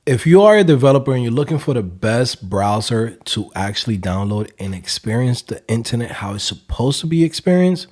If you are a developer and you're looking for the best browser to actually download and experience the internet how it's supposed to be experienced,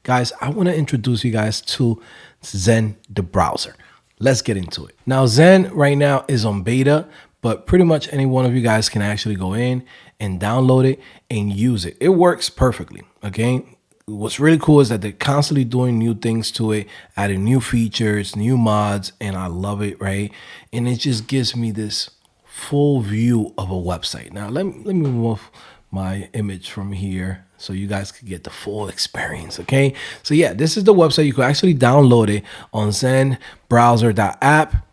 guys, I want to introduce you guys to Zen the browser. Let's get into it. Now, Zen right now is on beta, but pretty much any one of you guys can actually go in and download it and use it. It works perfectly, okay? What's really cool is that they're constantly doing new things to it, adding new features, new mods, and I love it, right? And it just gives me this full view of a website. Now, let me move my image from here so you guys can get the full experience, okay? So yeah, this is the website. You can actually download it on zenbrowser.app.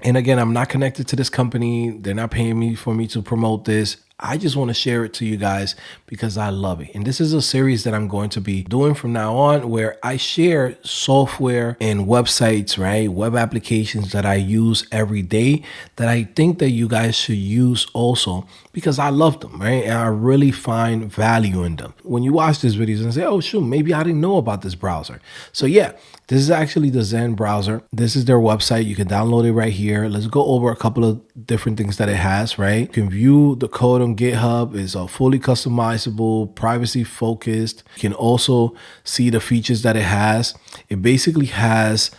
And again, I'm not connected to this company. They're not paying me for me to promote this. I just want to share it to you guys because I love it. And this is a series that I'm going to be doing from now on where I share software and websites, right? Web applications that I use every day that I think that you guys should use also because I love them, right? And I really find value in them. When you watch these videos and say, oh, shoot, maybe I didn't know about this browser. So yeah, this is actually the Zen browser. This is their website. You can download it right here. Let's go over a couple of different things that it has, right? You can view the code on GitHub. It's fully customizable, privacy focused. You can also see the features that it has. It basically has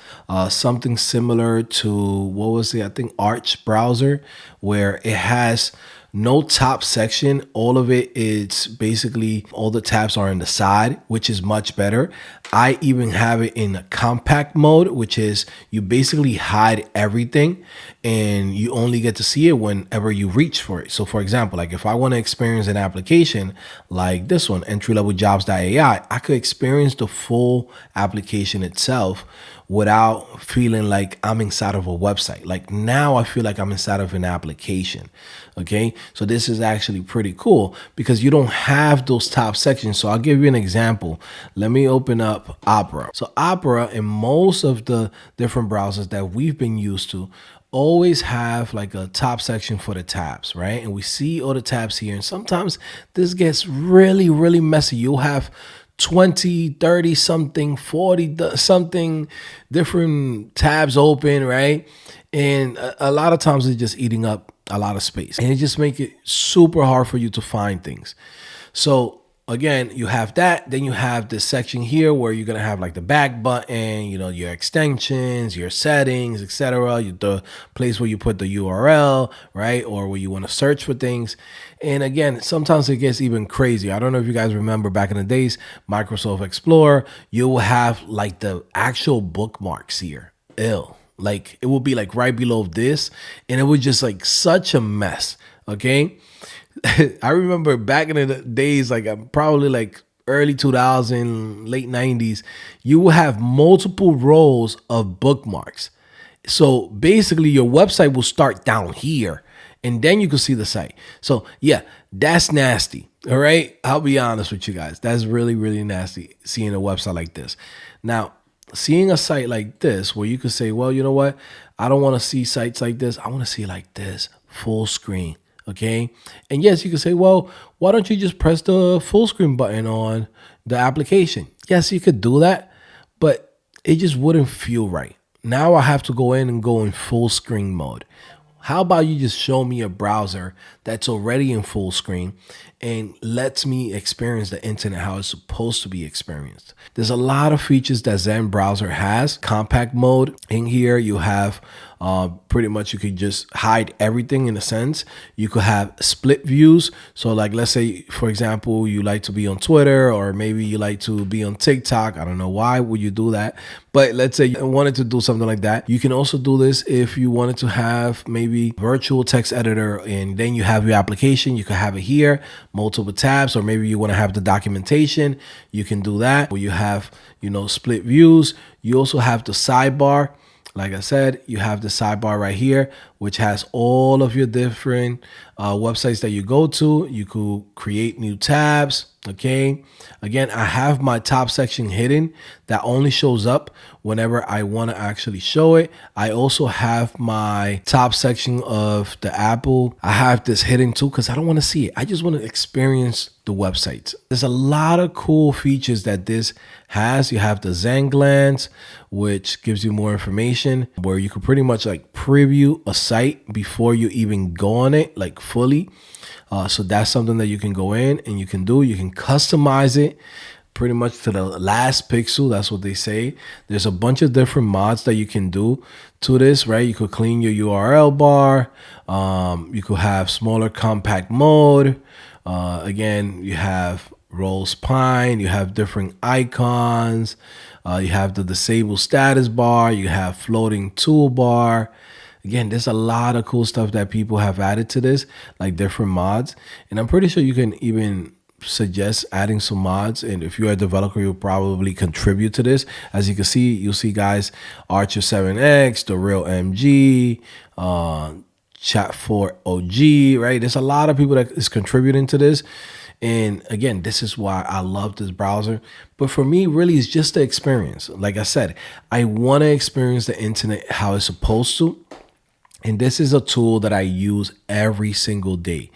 something similar to, what was it? I think Arch browser, where it has no top section. All of it is basically all the tabs are in the side, which is much better. I even have it in a compact mode, which is you basically hide everything and you only get to see it whenever you reach for it. So for example, like if I want to experience an application like this one, entry-level-jobs.ai, I could experience the full application itself without feeling like I'm inside of a website. Like now I feel like I'm inside of an application. Okay, so this is actually pretty cool because you don't have those top sections. So I'll give you an example. Let me open up Opera. So Opera and most of the different browsers that we've been used to always have like a top section for the tabs, right? And we see all the tabs here. And sometimes this gets really, really messy. You'll have 20, 30 something, 40 something different tabs open, right? And a lot of times it's just eating up a lot of space and it just make it super hard for you to find things. So again, you have that, then you have this section here where you're going to have like the back button, you know, your extensions, your settings, etc. The place where you put the URL, right? Or where you want to search for things. And again, sometimes it gets even crazy. I don't know if you guys remember back in the days, Microsoft Explorer, you will have like the actual bookmarks here. Ew. Like it will be like right below this and it was just like such a mess. Okay. I remember back in the days, like I'm probably like early 2000, late 90s, you will have multiple rows of bookmarks. So basically your website will start down here and then you can see the site. So yeah, that's nasty. All right. I'll be honest with you guys. That's really, really nasty seeing a website like this. Now, seeing a site like this where you could say, well, you know what? I don't want to see sites like this. I want to see it like this, full screen. Okay. And yes, you can say, well, why don't you just press the full screen button on the application? Yes, you could do that, but it just wouldn't feel right. Now I have to go in and go in full screen mode. How about you just show me a browser that's already in full screen and lets me experience the internet how it's supposed to be experienced? There's a lot of features that Zen Browser has. Compact mode. In here, you have pretty much you could just hide everything in a sense. You could have split views. So like, let's say, for example, you like to be on Twitter or maybe you like to be on TikTok. I don't know why would you do that, but let's say you wanted to do something like that. You can also do this if you wanted to have maybe virtual text editor and then you have your application. You can have it here, multiple tabs, or maybe you want to have the documentation. You can do that. Where you have, you know, split views. You also have the sidebar. Like I said, you have the sidebar right here, which has all of your different websites that you go to. You could create new tabs. Okay. Again, I have my top section hidden. That only shows up whenever I want to actually show it. I also have my top section of the Apple. I have this hidden too because I don't want to see it. I just want to experience the websites. There's a lot of cool features that this has. You have the Zen glance, which gives you more information where you can pretty much like preview a site before you even go on it, like fully. So that's something that you can go in and you can do. You can customize it pretty much to the last pixel. That's what they say. There's a bunch of different mods that you can do to this, right? You could clean your URL bar. You could have smaller compact mode. Again, you have Rose Pine. You have different icons. You have the disable status bar. You have floating toolbar. Again, there's a lot of cool stuff that people have added to this, like different mods. And I'm pretty sure you can even suggest adding some mods. And if you're a developer, you'll probably contribute to this. As you can see, you'll see guys, Archer 7X, The Real MG, Chat 4 OG, right? There's a lot of people that is contributing to this. And again, this is why I love this browser. But for me, really, it's just the experience. Like I said, I want to experience the internet how it's supposed to. And this is a tool that I use every single day.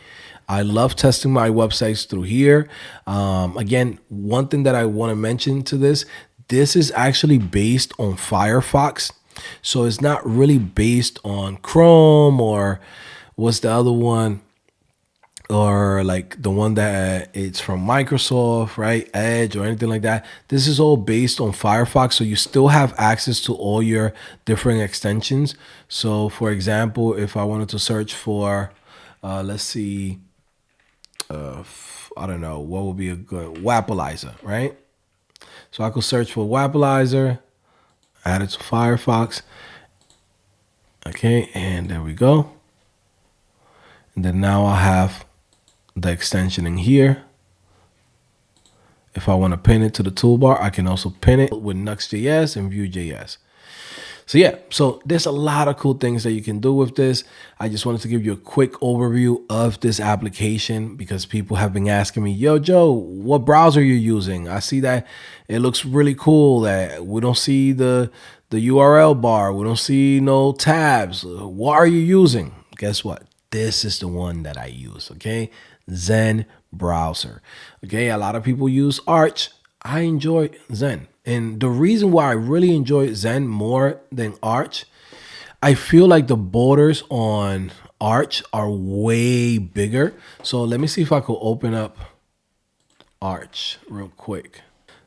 I love testing my websites through here. Again, one thing that I want to mention to this is actually based on Firefox. So it's not really based on Chrome or what's the other one? Or like the one that it's from Microsoft, right? Edge or anything like that. This is all based on Firefox. So you still have access to all your different extensions. So for example, if I wanted to search for, let's see, I don't know, what would be a good Wappalizer, right? So I could search for Wappalizer, add it to Firefox. Okay, and there we go. And then now I have the extension in here. If I want to pin it to the toolbar, I can also pin it with Nuxt.js and Vue.js. So yeah, so there's a lot of cool things that you can do with this. I just wanted to give you a quick overview of this application because people have been asking me, yo, Joe, what browser are you using? I see that it looks really cool that we don't see the URL bar. We don't see no tabs. What are you using? Guess what? This is the one that I use, okay? Zen Browser. Okay, a lot of people use Arch. I enjoy Zen. And the reason why I really enjoy Zen more than Arch, I feel like the borders on Arch are way bigger. So let me see if I could open up Arch real quick.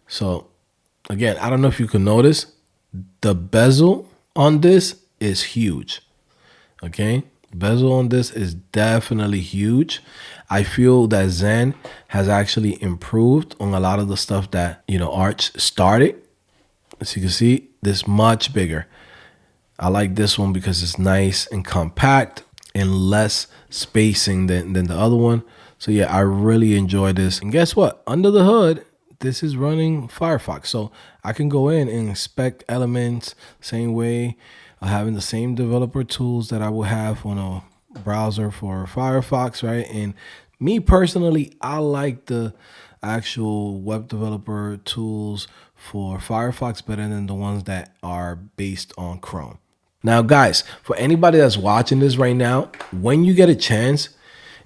So again, I don't know if you can notice, the bezel on this is huge. Okay, bezel on this is definitely huge. I feel that Zen has actually improved on a lot of the stuff that, Arch started. As you can see, this much bigger. I like this one because it's nice and compact and less spacing than the other one. So yeah, I really enjoy this. And guess what? Under the hood, this is running Firefox. So I can go in and inspect elements same way, having the same developer tools that I would have on a browser for Firefox, right? And me personally, I like the actual web developer tools for Firefox better than the ones that are based on Chrome. Now, guys, for anybody that's watching this right now, when you get a chance,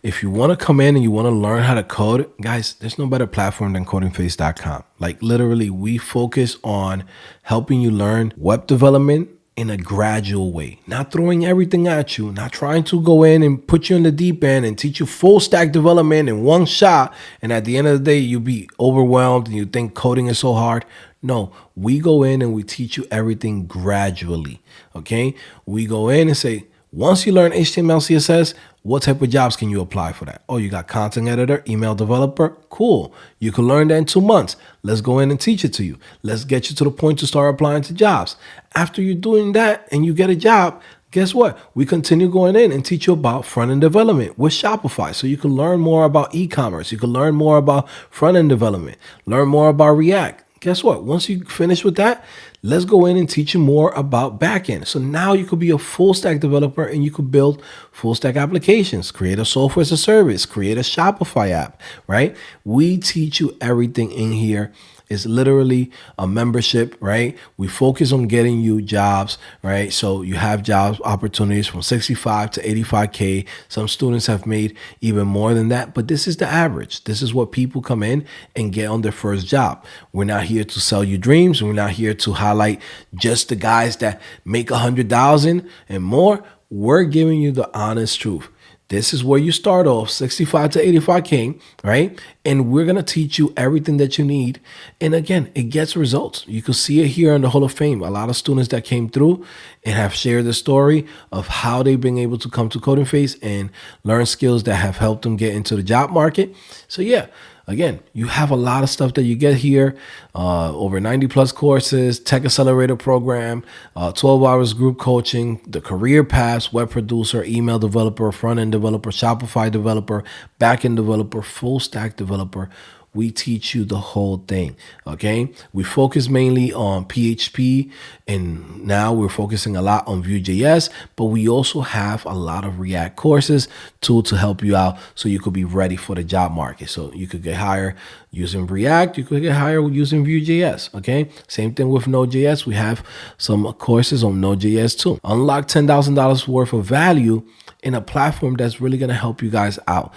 if you want to come in and you want to learn how to code, guys, there's no better platform than CodingPhase.com. Like literally, we focus on helping you learn web development in a gradual way, not throwing everything at you, not trying to go in and put you in the deep end and teach you full stack development in one shot. And at the end of the day, you'll be overwhelmed and you think coding is so hard. No, we go in and we teach you everything gradually. Okay. We go in and say, once you learn HTML, CSS, what type of jobs can you apply for that? Oh, you got content editor, email developer. Cool. You can learn that in 2 months. Let's go in and teach it to you. Let's get you to the point to start applying to jobs. After you're doing that and you get a job, guess what? We continue going in and teach you about front-end development with Shopify. So you can learn more about e-commerce. You can learn more about front-end development, learn more about React. guess what? Once you finish with that, let's go in and teach you more about backend. So now you could be a full stack developer and you could build full stack applications, create a software as a service, create a Shopify app, right? We teach you everything in here. It's literally a membership, right? We focus on getting you jobs, right? So you have job opportunities from 65 to 85K. Some students have made even more than that, but this is the average. This is what people come in and get on their first job. We're not here to sell you dreams. We're not here to highlight just the guys that make 100,000 and more. We're giving you the honest truth. This is where you start off, 65 to 85K, right? And we're going to teach you everything that you need. And again, it gets results. You can see it here in the Hall of Fame. A lot of students that came through and have shared the story of how they've been able to come to CodingPhase and learn skills that have helped them get into the job market. So yeah, again, you have a lot of stuff that you get here, over 90 plus courses, tech accelerator program, 12 hours group coaching, the career paths, web producer, email developer, front-end developer, Shopify developer, back-end developer, full stack developer. We teach you the whole thing, okay? We focus mainly on PHP, and now we're focusing a lot on Vue.js, but we also have a lot of React courses to help you out so you could be ready for the job market. So you could get hired using React, you could get hired using Vue.js, okay? Same thing with Node.js. We have some courses on Node.js too. Unlock $10,000 worth of value in a platform that's really gonna help you guys out.